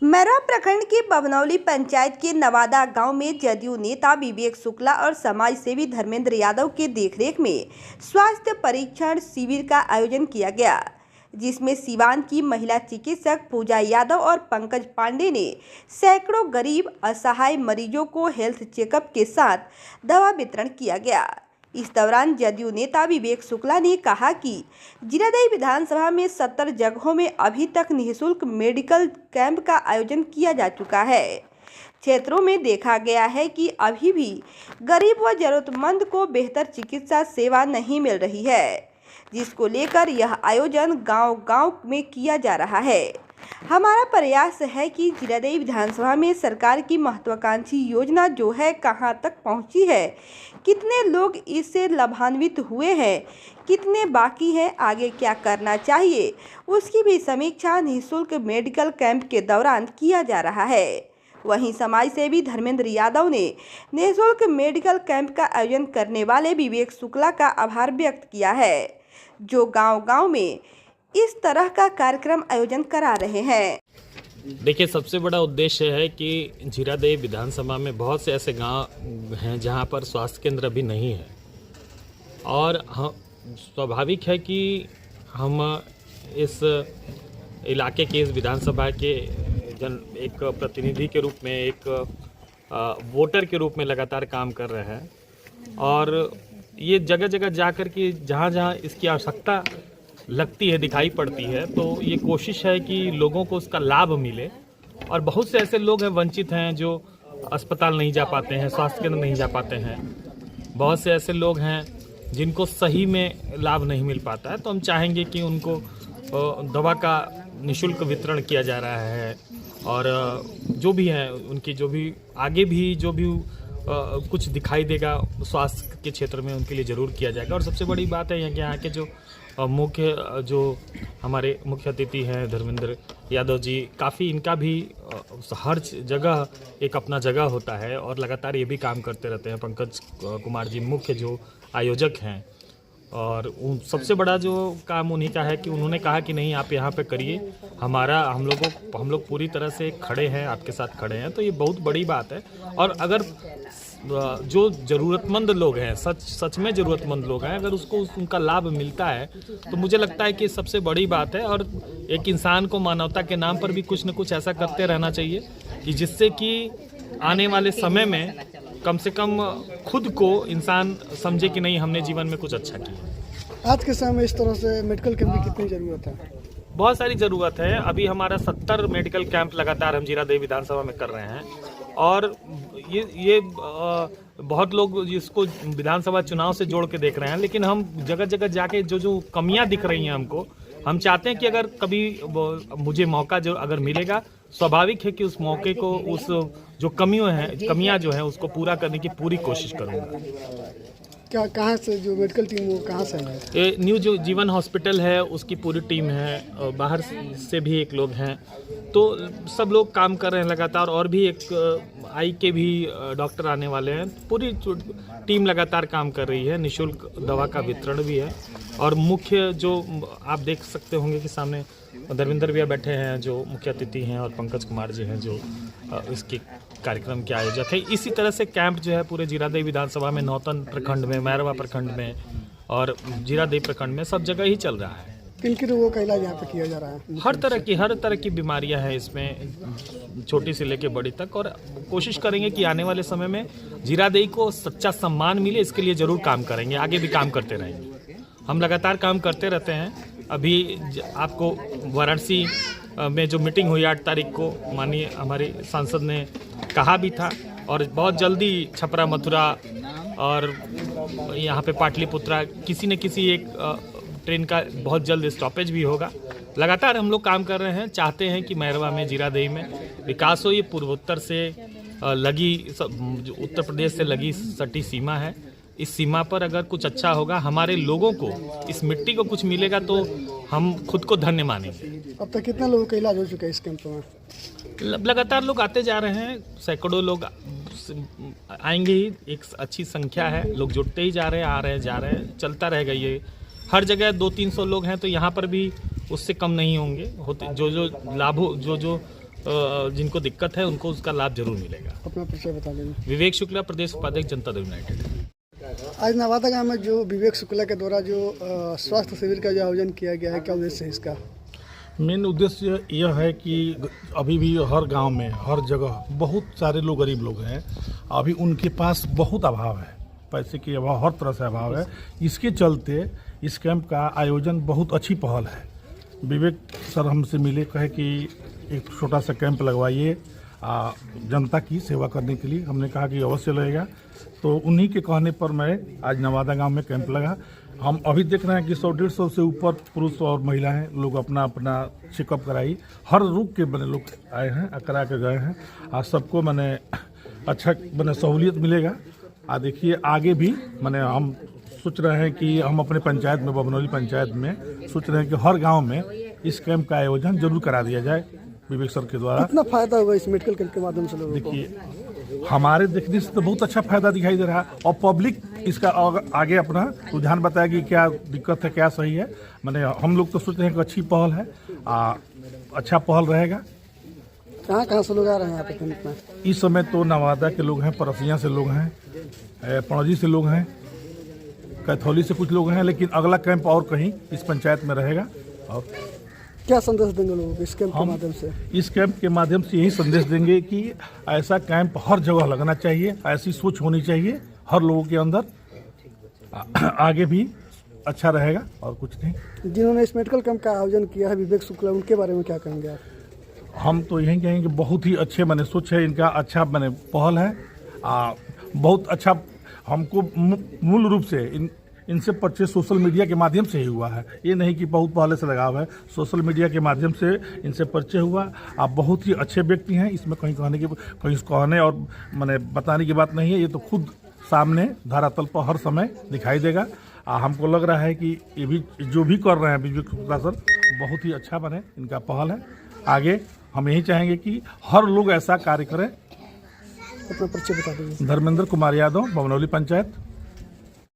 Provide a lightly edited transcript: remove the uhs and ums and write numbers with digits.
मैरवा प्रखंड के बभनौली पंचायत के नवादा गांव में जदयू नेता विवेक शुक्ला और समाज सेवी धर्मेंद्र यादव के देखरेख में स्वास्थ्य परीक्षण शिविर का आयोजन किया गया, जिसमें सिवान की महिला चिकित्सक पूजा यादव और पंकज पांडे ने सैकड़ों गरीब असहाय मरीजों को हेल्थ चेकअप के साथ दवा वितरण किया गया। इस दौरान जदयू नेता विवेक शुक्ला ने कहा कि जीरादेई विधानसभा में 70 जगहों में अभी तक निःशुल्क मेडिकल कैंप का आयोजन किया जा चुका है। क्षेत्रों में देखा गया है कि अभी भी गरीब व जरूरतमंद को बेहतर चिकित्सा सेवा नहीं मिल रही है, जिसको लेकर यह आयोजन गांव-गांव में किया जा रहा है। हमारा प्रयास है कि जीरादेई विधानसभा में सरकार की महत्वाकांक्षी योजना जो है कहां तक पहुंची है, कितने लोग इससे लाभान्वित हुए हैं, कितने बाकी हैं, आगे क्या करना चाहिए, उसकी भी समीक्षा निःशुल्क मेडिकल कैंप के दौरान किया जा रहा है। वहीं समाज सेवी धर्मेंद्र यादव ने निःशुल्क मेडिकल कैंप का आयोजन करने वाले विवेक शुक्ला का आभार व्यक्त किया है, जो गांव-गांव में इस तरह का कार्यक्रम आयोजन करा रहे हैं। देखिए, सबसे बड़ा उद्देश्य है कि जीरादेई विधानसभा में बहुत से ऐसे गांव हैं जहां पर स्वास्थ्य केंद्र अभी नहीं है, और स्वाभाविक है कि हम इस इलाके के इस विधानसभा के एक प्रतिनिधि के रूप में, एक वोटर के रूप में लगातार काम कर रहे हैं, और ये जगह जगह जाकर के जहां जहां इसकी आवश्यकता लगती है, दिखाई पड़ती है, तो ये कोशिश है कि लोगों को उसका लाभ मिले। और बहुत से ऐसे लोग हैं, वंचित हैं, जो अस्पताल नहीं जा पाते हैं, स्वास्थ्य केंद्र नहीं जा पाते हैं। बहुत से ऐसे लोग हैं जिनको सही में लाभ नहीं मिल पाता है, तो हम चाहेंगे कि उनको दवा का निःशुल्क वितरण किया जा रहा है, और जो भी है उनकी जो भी आगे भी जो भी कुछ दिखाई देगा स्वास्थ्य के क्षेत्र में, उनके लिए ज़रूर किया जाएगा। और सबसे बड़ी बात है यहाँ के जो हमारे मुख्य अतिथि हैं धर्मेंद्र यादव जी, काफ़ी इनका भी हर जगह एक अपना जगह होता है और लगातार ये भी काम करते रहते हैं। पंकज कुमार जी मुख्य जो आयोजक हैं, और सबसे बड़ा जो काम उन्हीं का है कि उन्होंने कहा कि नहीं, आप यहाँ पे करिए, हम लोग पूरी तरह से खड़े हैं, आपके साथ खड़े हैं। तो ये बहुत बड़ी बात है। और अगर जो ज़रूरतमंद लोग हैं, सच में ज़रूरतमंद लोग हैं, अगर उसको उनका लाभ मिलता है तो मुझे लगता है कि सबसे बड़ी बात है। और एक इंसान को मानवता के नाम पर भी कुछ न कुछ ऐसा करते रहना चाहिए कि जिससे कि आने वाले समय में कम से कम खुद को इंसान समझे कि नहीं, हमने जीवन में कुछ अच्छा किया। आज के समय में इस तरह से मेडिकल कैंप की कितनी ज़रूरत है? बहुत सारी ज़रूरत है। अभी हमारा 70 मेडिकल कैंप लगातार हम जीरादेई विधानसभा में कर रहे हैं, और ये बहुत लोग इसको विधानसभा चुनाव से जोड़ के देख रहे हैं, लेकिन हम जगह जगह जाके जो कमियां दिख रही हैं हमको, हम चाहते हैं कि अगर कभी मुझे मौका जो अगर मिलेगा, स्वाभाविक है कि उस मौके को, उस जो कमियां जो हैं उसको पूरा करने की पूरी कोशिश करूँगा। क्या कहाँ से जो मेडिकल टीम वो कहाँ से है? ये न्यू जो जीवन हॉस्पिटल है उसकी पूरी टीम है, और बाहर से भी एक लोग हैं, तो सब लोग काम कर रहे हैं लगातार। और भी एक आई के भी डॉक्टर आने वाले हैं। पूरी टीम लगातार काम कर रही है। निःशुल्क दवा का वितरण भी है। और मुख्य जो आप देख सकते होंगे कि सामने धर्मेंद्र भैया बैठे हैं, जो मुख्य अतिथि हैं, और पंकज कुमार जी हैं जो इसके कार्यक्रम के आयोजक है। इसी तरह से कैंप जो है पूरे जीरादेई विधानसभा में, नौतन प्रखंड में, मैरवा प्रखंड में और जीरादेई प्रखंड में सब जगह ही चल रहा है। किन रोगों का इलाज यहाँ पे किया जा रहा है? हर तरह की बीमारियां हैं इसमें, छोटी से लेके बड़ी तक। और कोशिश करेंगे कि आने वाले समय में जीरादेई को सच्चा सम्मान मिले, इसके लिए जरूर काम करेंगे, आगे भी काम करते रहेंगे। हम लगातार काम करते रहते हैं। अभी आपको वाराणसी में जो मीटिंग हुई 8 तारीख को, माननीय हमारे सांसद ने कहा भी था, और बहुत जल्दी छपरा, मथुरा और यहाँ पे पाटलिपुत्रा किसी न किसी एक ट्रेन का बहुत जल्द स्टॉपेज भी होगा। लगातार हम लोग काम कर रहे हैं, चाहते हैं कि मैरवा में, जीरादेई में विकास हो। ये पूर्वोत्तर से लगी, उत्तर प्रदेश से लगी सटी सीमा है। इस सीमा पर अगर कुछ अच्छा होगा, हमारे लोगों को, इस मिट्टी को कुछ मिलेगा, तो हम खुद को धन्य मानेंगे। अब तक कितना लोगों का इलाज हो चुका है इस कैंप में? लगातार लोग आते जा रहे हैं, सैकड़ों लोग आएंगे ही, एक अच्छी संख्या है। लोग जुटते ही जा रहे हैं, आ रहे हैं, जा रहे हैं, चलता रहेगा ये। हर जगह 200-300 लोग हैं, तो यहाँ पर भी उससे कम नहीं होंगे। जो लाभों, जो जिनको दिक्कत है उनको उसका लाभ जरूर मिलेगा। अपना परिचय बता देंगे। विवेक शुक्ला, प्रदेश उपाध्यक्ष जनता दल यूनाइटेड। आज नवादा गांव में जो विवेक शुक्ला के द्वारा जो स्वास्थ्य शिविर का जो आयोजन किया गया है, क्या उद्देश्य है इसका? मेन उद्देश्य यह है कि अभी भी हर गांव में हर जगह बहुत सारे लोग गरीब लोग हैं, अभी उनके पास बहुत अभाव है, पैसे के अभाव, हर तरह से अभाव है। इसके चलते इस कैंप का आयोजन बहुत अच्छी पहल है। विवेक सर हमसे मिले, कहे कि एक छोटा सा कैंप लगवाइए जनता की सेवा करने के लिए। हमने कहा कि अवश्य लगेगा, तो उन्हीं के कहने पर मैं आज नवादा गांव में कैंप लगा। हम अभी देख रहे हैं कि 100-150 से ऊपर पुरुष और महिलाएं लोग अपना अपना चेकअप कराई, हर रूप के बने लोग आए हैं, करा के गए हैं। आज सबको मैंने अच्छा मैंने सहूलियत मिलेगा। देखिए आगे भी मैंने हम सोच रहे हैं कि हम अपने पंचायत में, बभनौली पंचायत में सोच रहे हैं कि हर गांव में इस कैंप का आयोजन जरूर करा दिया जाए विवेक सर के द्वारा। कितना फायदा होगा इस मेडिकल कैंप के माध्यम से लोगों को? देखिए हमारे देखने से तो बहुत अच्छा फायदा दिखाई दे रहा है और पब्लिक इसका आगे अपना रुझान बताया कि क्या दिक्कत है, क्या सही है। मैंने हम लोग तो सोच रहे हैं कि अच्छी पहल है, अच्छा पहल रहेगा। कहाँ से लोग आ रहे हैं यहाँ पे कैंप में? इस समय तो नवादा के लोग हैं, परसिया से लोग हैं, पणजी से लोग हैं, कैथौली से कुछ लोग हैं, लेकिन अगला कैंप और कहीं इस पंचायत में रहेगा। और क्या संदेश देंगे लोगों को इस कैंप के माध्यम से? इस कैंप के माध्यम से यही संदेश देंगे कि ऐसा कैंप हर जगह लगना चाहिए, ऐसी सोच होनी चाहिए हर लोगों के अंदर। आगे भी अच्छा रहेगा और कुछ नहीं। जिन्होंने इस मेडिकल कैंप का आयोजन किया है, विवेक शुक्ला, उनके बारे में क्या कहेंगे आप? हम तो यही कहेंगे बहुत ही अच्छे मैंने सोच है इनका, अच्छा मैंने पहल है, बहुत अच्छा। हमको मूल रूप से इनसे परिचय सोशल मीडिया के माध्यम से ही हुआ है, ये नहीं कि बहुत पहले से लगाव है। सोशल मीडिया के माध्यम से इनसे परिचय हुआ। आप बहुत ही अच्छे व्यक्ति हैं, इसमें कहीं कहने और मैंने बताने की बात नहीं है, ये तो खुद सामने धरातल पर हर समय दिखाई देगा। हमको लग रहा है कि ये भी जो भी कर रहे हैं विवेक शुक्ला सर, बहुत ही अच्छा बने, इनका पहल है। आगे हम यही चाहेंगे कि हर लोग ऐसा कार्य करें। अपना परिचय बता दीजिए। धर्मेंद्र कुमार यादव, बभनौली पंचायत।